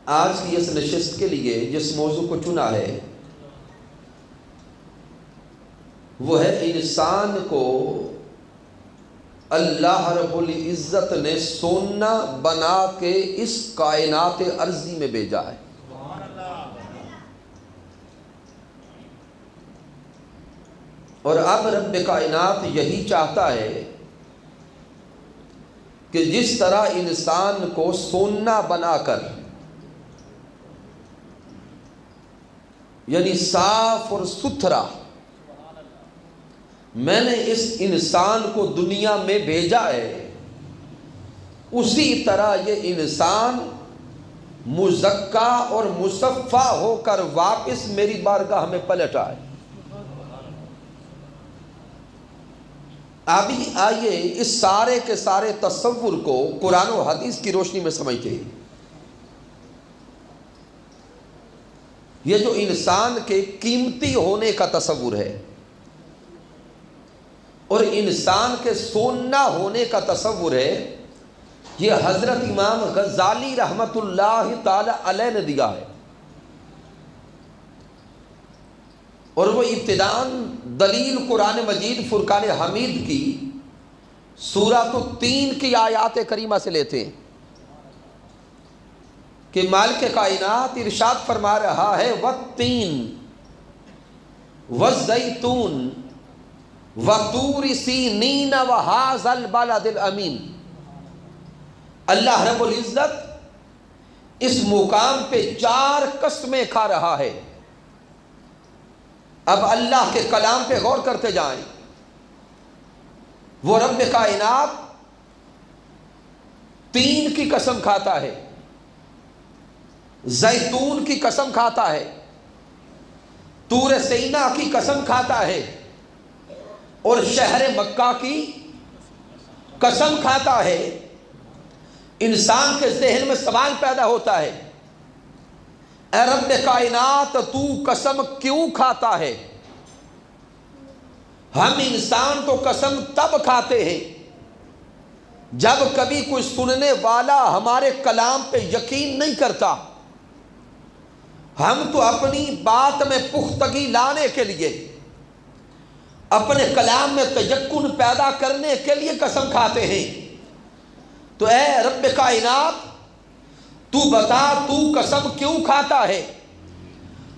آج کی اس نشست کے لیے جس موضوع کو چنا ہے وہ ہے انسان کو اللہ رب العزت نے سونا بنا کے اس کائنات ارضی میں بھیجا ہے۔ اور اب رب کائنات یہی چاہتا ہے کہ جس طرح انسان کو سونا بنا کر، یعنی صاف اور ستھرا، میں نے اس انسان کو دنیا میں بھیجا ہے، اسی طرح یہ انسان مزکا اور مصفا ہو کر واپس میری بارگاہ میں پلٹ آئے۔ ابھی آئیے اس سارے کے سارے تصور کو قرآن و حدیث کی روشنی میں سمجھتے ہیں۔ یہ جو انسان کے قیمتی ہونے کا تصور ہے اور انسان کے سونا ہونے کا تصور ہے، یہ حضرت امام غزالی رحمت اللہ تعالی علیہ نے دیا ہے۔ اور وہ ابتداءً دلیل قرآن مجید فرقان حمید کی سورۃ التین کی آیات کریمہ سے لیتے ہیں کہ مالک کائنات ارشاد فرما رہا ہے والتین والزیتون وطور سینین وہذا البلد الامین۔ اللہ رب العزت اس مقام پہ 4 قسمیں کھا رہا ہے۔ اب اللہ کے کلام پہ غور کرتے جائیں۔ وہ رب کائنات تین کی قسم کھاتا ہے، زیتون کی قسم کھاتا ہے، طور سینا کی قسم کھاتا ہے، اور شہر مکہ کی قسم کھاتا ہے۔ انسان کے ذہن میں سوال پیدا ہوتا ہے، اے رب کائنات تو قسم کیوں کھاتا ہے؟ ہم انسان تو قسم تب کھاتے ہیں جب کبھی کوئی سننے والا ہمارے کلام پہ یقین نہیں کرتا۔ ہم تو اپنی بات میں پختگی لانے کے لیے، اپنے کلام میں تیقن پیدا کرنے کے لیے قسم کھاتے ہیں۔ تو اے رب کائنات تو بتا، تو قسم کیوں کھاتا ہے؟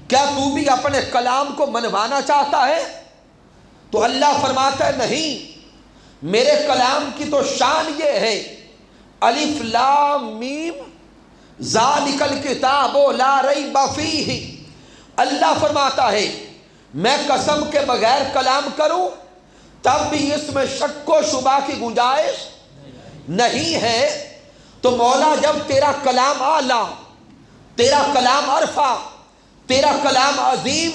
کیا تو بھی اپنے کلام کو منوانا چاہتا ہے؟ تو اللہ فرماتا ہے نہیں، میرے کلام کی تو شان یہ ہے، الف لام میم ذالک الکتاب لا ریب فیہ۔ اللہ فرماتا ہے میں قسم کے بغیر کلام کروں تب بھی اس میں شک و شبہ کی گنجائش نہیں ہے۔ تو مولا جب تیرا کلام اعلیٰ، تیرا کلام عرفہ، تیرا کلام عظیم،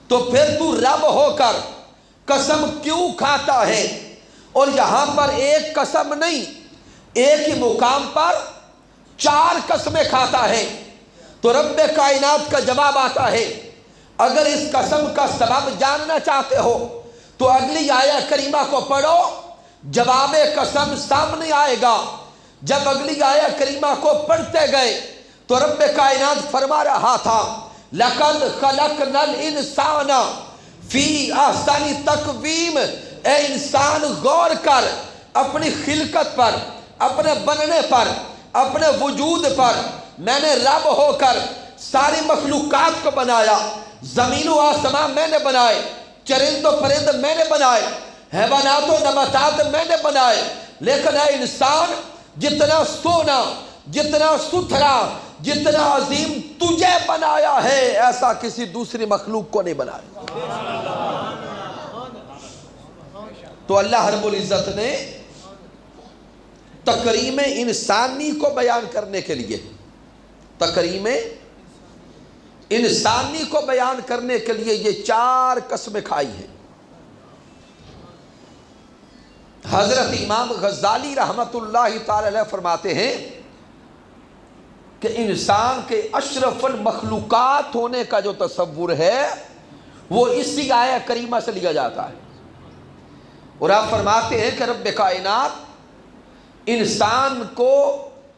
تو پھر تو رب ہو کر قسم کیوں کھاتا ہے؟ اور یہاں پر ایک قسم نہیں، ایک ہی مقام پر 4 قسمیں کھاتا ہے۔ تو رب کائنات کا جواب آتا ہے، اگر اس قسم کا سبب جاننا چاہتے ہو تو اگلی آیت کریمہ کو پڑھو، جواب قسم سامنے آئے گا۔ جب اگلی آیت کریمہ کو پڑھتے گئے تو رب کائنات فرما رہا تھا لَقَدْ خَلَقْنَا الْإِنسَانَ فِي أَحْسَنِ تَقْوِيمٍ۔ اے انسان غور کر اپنی خلقت پر، اپنے بننے پر، اپنے وجود پر۔ میں نے رب ہو کر ساری مخلوقات کو بنایا، زمین و آسمان میں نے بنائے، چرند و پرند میں نے بنائے، حیوانات و نباتات میں نے بنائے، لیکن اے انسان جتنا سونا، جتنا ستھرا، جتنا عظیم تجھے بنایا ہے ایسا کسی دوسری مخلوق کو نہیں بنایا۔ تو اللہ رب العزت نے تکریم انسانی کو بیان کرنے کے لیے، تکریم انسانی کو بیان کرنے کے لیے یہ 4 قسمیں کھائی ہیں۔ حضرت امام غزالی رحمت اللہ تعالی علیہ فرماتے ہیں کہ انسان کے اشرف المخلوقات ہونے کا جو تصور ہے وہ اسی آیت کریمہ سے لیا جاتا ہے۔ اور آپ فرماتے ہیں کہ رب کائنات انسان کو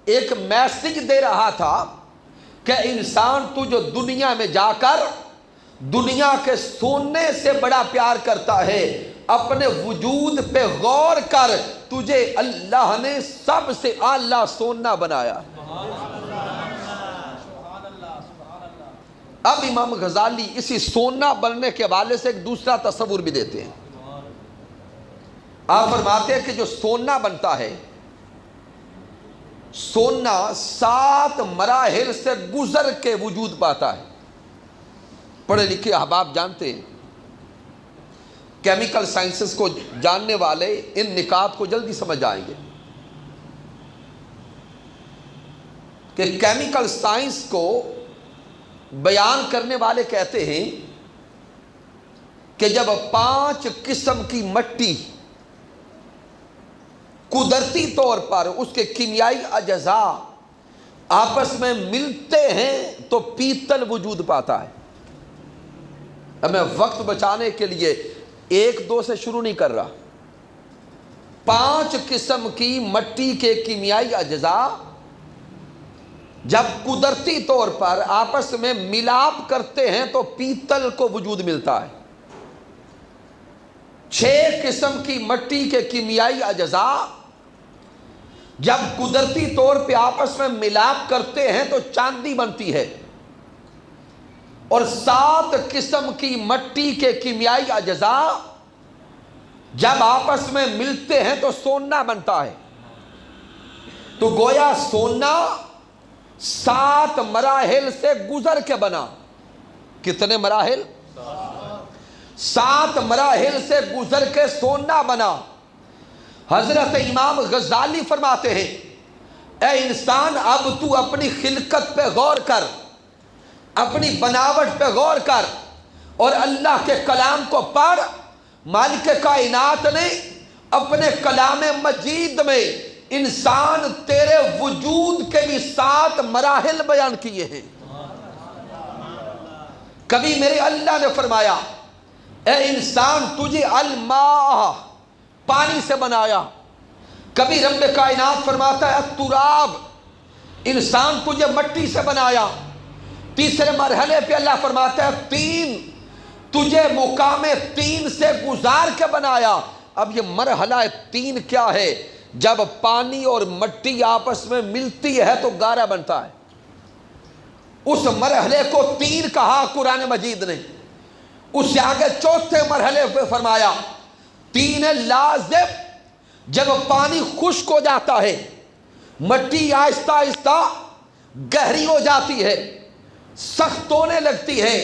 ایک میسج دے رہا تھا کہ انسان تو جو دنیا میں جا کر دنیا کے سونے سے بڑا پیار کرتا ہے، اپنے وجود پہ غور کر، تجھے اللہ نے سب سے اعلیٰ سونا بنایا۔ اب امام غزالی اسی سونا بننے کے حوالے سے ایک دوسرا تصور بھی دیتے ہیں۔ آپ فرماتے ہیں کہ جو سونا بنتا ہے، سونا 7 مراحل سے گزر کے وجود پاتا ہے۔ پڑھے لکھے احباب جانتے ہیں، کیمیکل سائنسز کو جاننے والے ان نکات کو جلدی سمجھ آئیں گے کہ کیمیکل سائنس کو بیان کرنے والے کہتے ہیں کہ جب 5 قسم کی مٹی قدرتی طور پر اس کے کیمیائی اجزاء آپس میں ملتے ہیں تو پیتل وجود پاتا ہے۔ اب میں وقت بچانے کے لیے 1-2 سے شروع نہیں کر رہا۔ 5 قسم کی مٹی کے کیمیائی اجزاء جب قدرتی طور پر آپس میں ملاپ کرتے ہیں تو پیتل کو وجود ملتا ہے۔ 6 قسم کی مٹی کے کیمیائی اجزاء جب قدرتی طور پہ آپس میں ملاپ کرتے ہیں تو چاندی بنتی ہے، اور 7 قسم کی مٹی کے کیمیائی اجزاء جب آپس میں ملتے ہیں تو سونا بنتا ہے۔ تو گویا سونا 7 مراحل سے گزر کے بنا۔ کتنے مراحل؟ 7 مراحل سے گزر کے سونا بنا۔ حضرت امام غزالی فرماتے ہیں، اے انسان اب تو اپنی خلقت پہ غور کر، اپنی بناوٹ پہ غور کر اور اللہ کے کلام کو پڑھ۔ مالک کائنات نے اپنے کلام مجید میں انسان تیرے وجود کے بھی 7 مراحل بیان کیے ہیں۔ کبھی میرے اللہ نے فرمایا، اے انسان تجھے الماء پانی سے بنایا۔ کبھی رب کائنات فرماتا ہے التراب، انسان تجھے مٹی سے بنایا۔ تیسرے مرحلے پہ اللہ فرماتا ہے تین، تجھے مقام 3 سے گزار کے بنایا۔ اب یہ مرحلہ 3 کیا ہے؟ جب پانی اور مٹی آپس میں ملتی ہے تو گارا بنتا ہے۔ اس مرحلے کو 3 کہا قرآن مجید نے۔ اس سے آگے 4تھے مرحلے پہ فرمایا 3 لازم، جب پانی خشک ہو جاتا ہے، مٹی آہستہ آہستہ گہری ہو جاتی ہے، سخت ہونے لگتی ہے،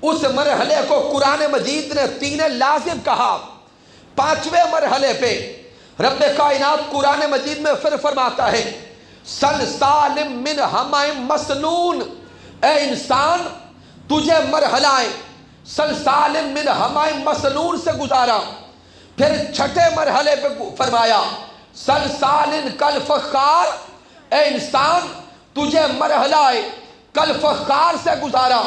اس مرحلے کو قرآن مجید نے 3 لازم کہا۔ 5ویں مرحلے پہ رب کائنات قرآن مجید میں پھر فرماتا ہے سلسال من حمأ مسنون، اے انسان تجھے مرحلہ سلسال من حمأ مسنون سے گزارا۔ پھر 6 مرحلے پہ فرمایا سلسال کالفخار، اے انسان تجھے مرحلہ کالفخار سے گزارا۔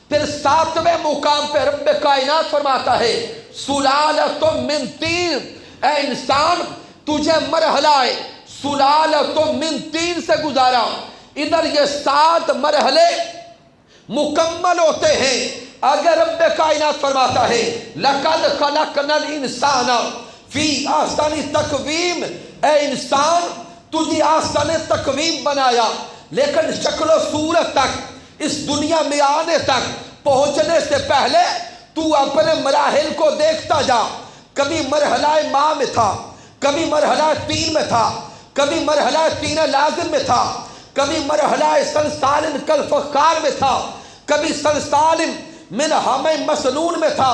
پھر 7ویں مقام پہ رب کائنات فرماتا ہے سلالۃ من طین، اے انسان تجھے مرحلہ سلالۃ من طین سے گزارا۔ ادھر یہ 7 مرحلے مکمل ہوتے ہیں اگر رب کائنات فرماتا ہے لَقَدْ خَلَقْنَا الْإِنسَانَ فِي أَحْسَنِ تَقْوِيمٍ، اے انسان تجھے احسن تقویم بنایا، لیکن شکل و صورت تک، اس دنیا میں آنے تک پہنچنے سے پہلے تو اپنے مراحل کو دیکھتا جا۔ کبھی مرحلہ ماء میں تھا، کبھی مرحلہ 3 میں تھا، کبھی مرحلہ 3 لازم میں تھا، کبھی مرحلہ سلسال کالفخار میں تھا، کبھی سلسال من حمأ مسنون میں تھا،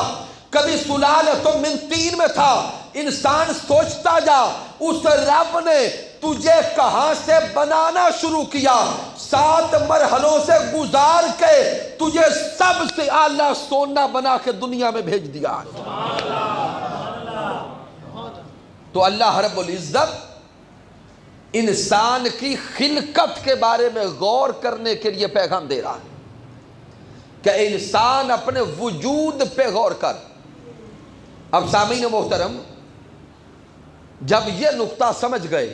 کبھی سلالۃ من طین میں تھا۔ انسان سوچتا جا اس رب نے تجھے کہاں سے بنانا شروع کیا، 7 مرحلوں سے گزار کے تجھے سب سے اعلیٰ سونا بنا کے دنیا میں بھیج دیا۔ تو اللہ رب العزت انسان کی خلقت کے بارے میں غور کرنے کے لیے پیغام دے رہا ہے کہ انسان اپنے وجود پہ غور کر۔ اب سامعین محترم، جب یہ نقطہ سمجھ گئے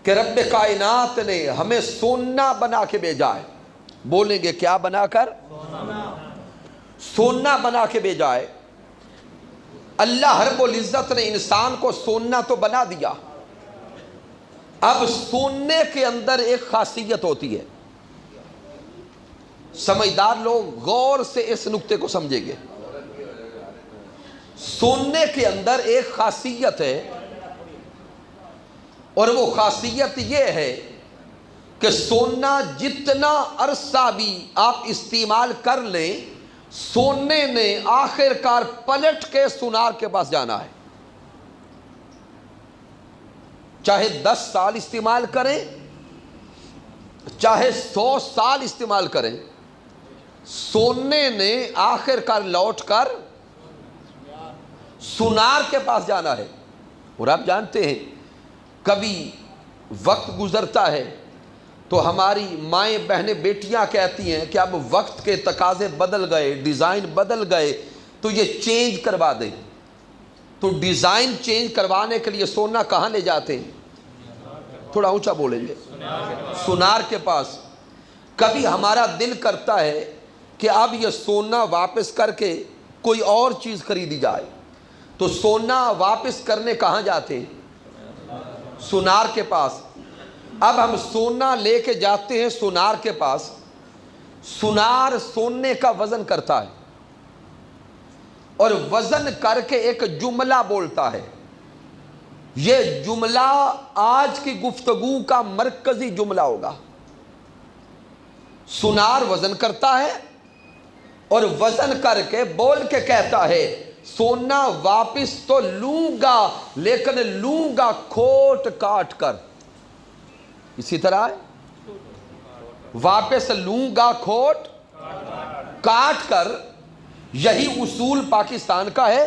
کہ رب کائنات نے ہمیں سونا بنا کے بھیجا ہے، بولیں گے کیا بنا کر؟ سونا بنا کے بھیجا ہے۔ اللہ رب العزت نے انسان کو سونا تو بنا دیا، اب سونے کے اندر ایک خاصیت ہوتی ہے، سمجھدار لوگ غور سے اس نقطے کو سمجھیں گے۔ سونے کے اندر ایک خاصیت ہے، اور وہ خاصیت یہ ہے کہ سونا جتنا عرصہ بھی آپ استعمال کر لیں، سونے نے آخر کار پلٹ کے سونار کے پاس جانا ہے۔ چاہے 10 سال استعمال کریں، چاہے 100 سال استعمال کریں، سونے نے آخر کار لوٹ کر سونار کے پاس جانا ہے۔ اور آپ جانتے ہیں کبھی وقت گزرتا ہے تو ہماری مائیں بہنیں بیٹیاں کہتی ہیں کہ اب وقت کے تقاضے بدل گئے، ڈیزائن بدل گئے، تو یہ چینج کروا دیں۔ تو ڈیزائن چینج کروانے کے لیے سونا کہاں لے جاتے ہیں؟ تھوڑا اونچا بولیں گے، سونار کے پاس۔ کبھی ہمارا دل کرتا ہے کہ اب یہ سونا واپس کر کے کوئی اور چیز خریدی جائے، تو سونا واپس کرنے کہاں جاتے ہیں؟ سونار کے پاس۔ اب ہم سونا لے کے جاتے ہیں سونار کے پاس، سونار سونے کا وزن کرتا ہے، اور وزن کر کے ایک جملہ بولتا ہے۔ یہ جملہ آج کی گفتگو کا مرکزی جملہ ہوگا۔ سونار وزن کرتا ہے اور وزن کر کے بول کے کہتا ہے سونا واپس تو لوں گا، لیکن لوں گا کھوٹ کاٹ کر۔ اسی طرح ہے، واپس لوں گا کھوٹ کاٹ کر۔ یہی اصول پاکستان کا ہے،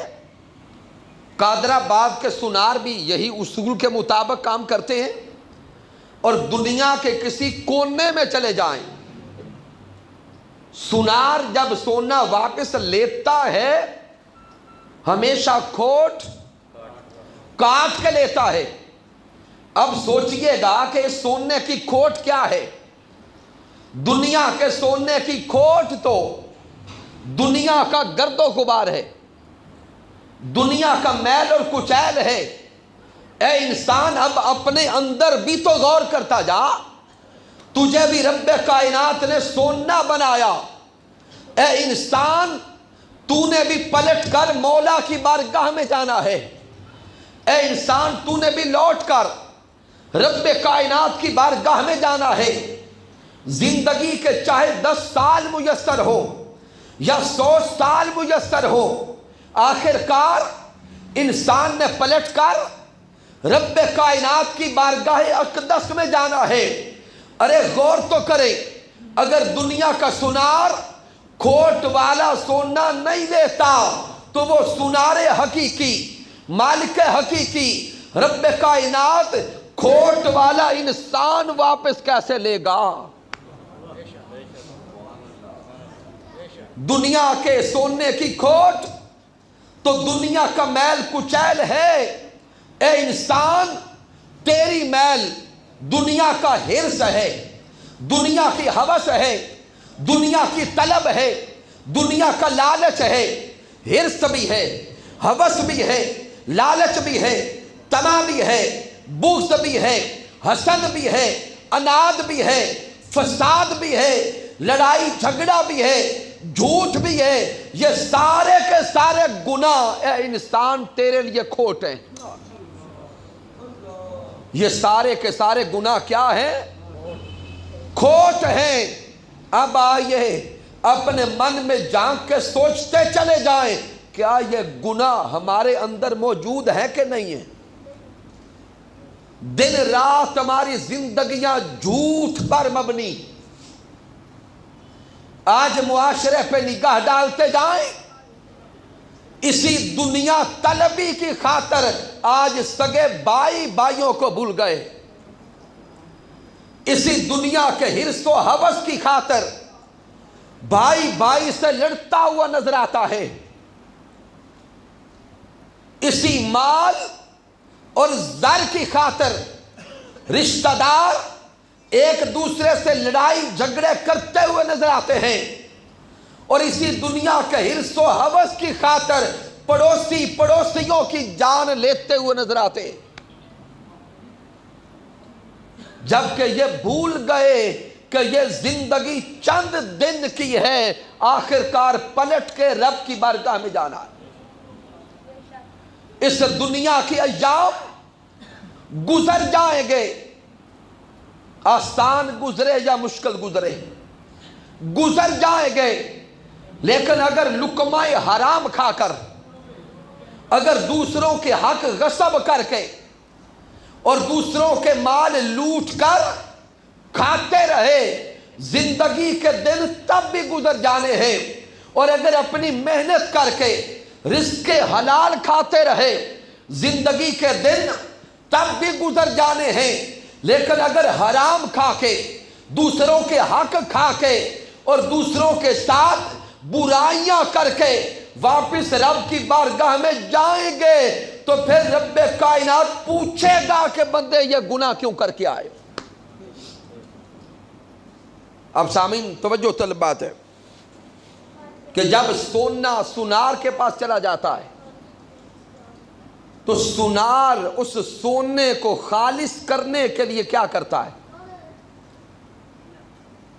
قادر آباد کے سونار بھی یہی اصول کے مطابق کام کرتے ہیں۔ اور دنیا کے کسی کونے میں چلے جائیں، سونار جب سونا واپس لیتا ہے ہمیشہ کھوٹ کاٹ کے لیتا ہے۔ اب سوچئے گا کہ سونے کی کھوٹ کیا ہے؟ دنیا کے سونے کی کھوٹ تو دنیا کا گرد و غبار ہے، دنیا کا میل اور کچیل ہے۔ اے انسان اب اپنے اندر بھی تو غور کرتا جا، تجھے بھی رب کائنات نے سونا بنایا۔ اے انسان تو نے بھی پلٹ کر مولا کی بارگاہ میں جانا ہے۔ اے انسان تو نے بھی لوٹ کر رب کائنات کی بارگاہ میں جانا ہے۔ زندگی کے چاہے 10 سال میسر ہو یا 100 سال میسر ہو، آخر کار انسان نے پلٹ کر رب کائنات کی بارگاہ اقدس میں جانا ہے۔ ارے غور تو کریں، اگر دنیا کا سونار کھوٹ والا سونا نہیں لیتا تو وہ سونار حقیقی، مالک حقیقی رب کائنات کھوٹ والا انسان واپس کیسے لے گا؟ دنیا کے سونے کی کھوٹ تو دنیا کا میل کچیل ہے۔ اے انسان تیری میل دنیا کا حرص ہے، دنیا کی ہوس ہے، دنیا کی طلب ہے، دنیا کا لالچ ہے۔ حرص بھی ہے، ہوس بھی ہے، لالچ بھی ہے، طمع بھی ہے، بغض بھی ہے، حسد بھی ہے، اناد بھی ہے، فساد بھی ہے، لڑائی جھگڑا بھی ہے، جھوٹ بھی ہے۔ یہ سارے کے سارے گناہ اے انسان تیرے لیے کھوٹ ہیں۔ یہ سارے کے سارے گناہ کیا ہیں؟ کھوٹ ہیں۔ اب آئیے اپنے من میں جھانک کے سوچتے چلے جائیں، کیا یہ گناہ ہمارے اندر موجود ہے کہ نہیں ہے؟ دن رات ہماری زندگیاں جھوٹ پر مبنی۔ آج معاشرے پہ نگاہ ڈالتے جائیں، اسی دنیا طلبی کی خاطر آج سگے بھائی بھائیوں کو بھول گئے، اسی دنیا کے حرص و ہوس کی خاطر بھائی بھائی سے لڑتا ہوا نظر آتا ہے، اسی مال اور زر کی خاطر رشتہ دار ایک دوسرے سے لڑائی جھگڑے کرتے ہوئے نظر آتے ہیں، اور اسی دنیا کے حرص و ہوس کی خاطر پڑوسی پڑوسیوں کی جان لیتے ہوئے نظر آتے ہیں، جبکہ یہ بھول گئے کہ یہ زندگی چند دن کی ہے، آخرکار پلٹ کے رب کی بارگاہ میں جانا ہے۔ اس دنیا کی ایام گزر جائیں گے، آسان گزرے یا مشکل گزرے، گزر جائیں گے، لیکن اگر لقمہ حرام کھا کر، اگر دوسروں کے حق غصب کر کے اور دوسروں کے مال لوٹ کر کھاتے رہے، زندگی کے دن تب بھی گزر جانے ہیں، اور اگر اپنی محنت کر کے رزق حلال کھاتے رہے، زندگی کے دن تب بھی گزر جانے ہیں، لیکن اگر حرام کھا کے، دوسروں کے حق کھا کے اور دوسروں کے ساتھ برائیاں کر کے واپس رب کی بارگاہ میں جائیں گے، تو پھر رب کائنات پوچھے گا کہ بندے یہ گناہ کیوں کر کے آئے۔ اب سامعین توجہ طلب بات ہے کہ جب سونا سونار کے پاس چلا جاتا ہے تو سونار اس سونے کو خالص کرنے کے لیے کیا کرتا ہے؟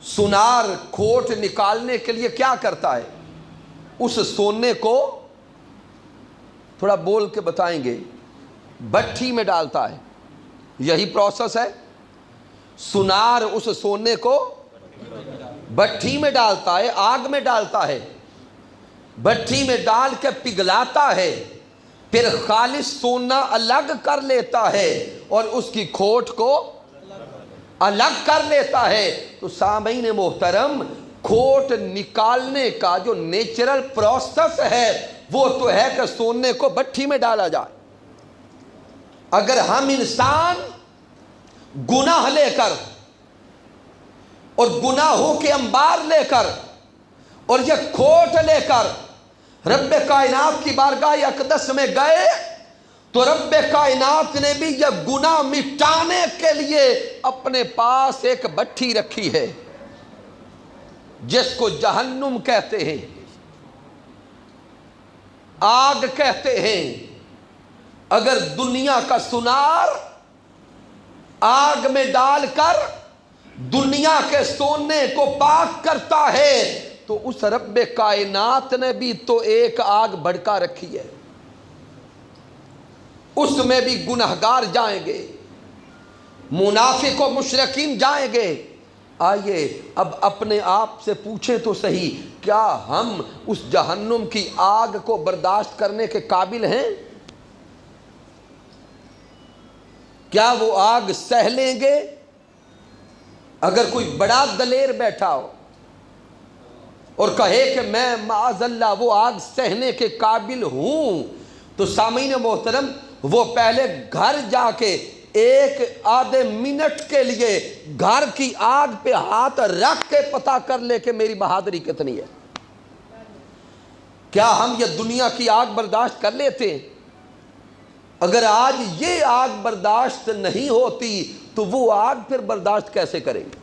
سونار کھوٹ نکالنے کے لیے کیا کرتا ہے؟ اس سونے کو تھوڑا بول کے بتائیں گے، بھٹی میں ڈالتا ہے، یہی پروسیس ہے۔ سونار اس سونے کو بھٹی میں ڈالتا ہے، آگ میں ڈالتا ہے، بھٹی میں ڈال کے پگھلاتا ہے، پھر خالص سونا الگ کر لیتا ہے اور اس کی کھوٹ کو الگ کر لیتا ہے۔ تو سامعین محترم، کھوٹ نکالنے کا جو نیچرل پروسیس ہے وہ تو ہے کہ سونے کو بھٹی میں ڈالا جائے۔ اگر ہم انسان گناہ لے کر اور گناہوں کے انبار لے کر اور یہ کھوٹ لے کر رب کائنات کی بارگاہ اقدس میں گئے، تو رب کائنات نے بھی یہ گناہ مٹانے کے لیے اپنے پاس ایک بھٹی رکھی ہے جس کو جہنم کہتے ہیں، آگ کہتے ہیں۔ اگر دنیا کا سونار آگ میں ڈال کر دنیا کے سونے کو پاک کرتا ہے تو اس رب کائنات نے بھی تو ایک آگ بھڑکا رکھی ہے، اس میں بھی گنہگار جائیں گے، منافق و مشرکین جائیں گے۔ آئیے اب اپنے آپ سے پوچھیں تو صحیح، کیا ہم اس جہنم کی آگ کو برداشت کرنے کے قابل ہیں؟ کیا وہ آگ سہ لیں گے؟ اگر کوئی بڑا دلیر بیٹھا ہو اور کہے کہ میں معاذ اللہ وہ آگ سہنے کے قابل ہوں، تو سامعین محترم وہ پہلے گھر جا کے ایک آدھے منٹ کے لیے گھر کی آگ پہ ہاتھ رکھ کے پتہ کر لے کہ میری بہادری کتنی ہے۔ کیا ہم یہ دنیا کی آگ برداشت کر لیتے ہیں؟ اگر آج یہ آگ برداشت نہیں ہوتی تو وہ آگ پھر برداشت کیسے کریں گے؟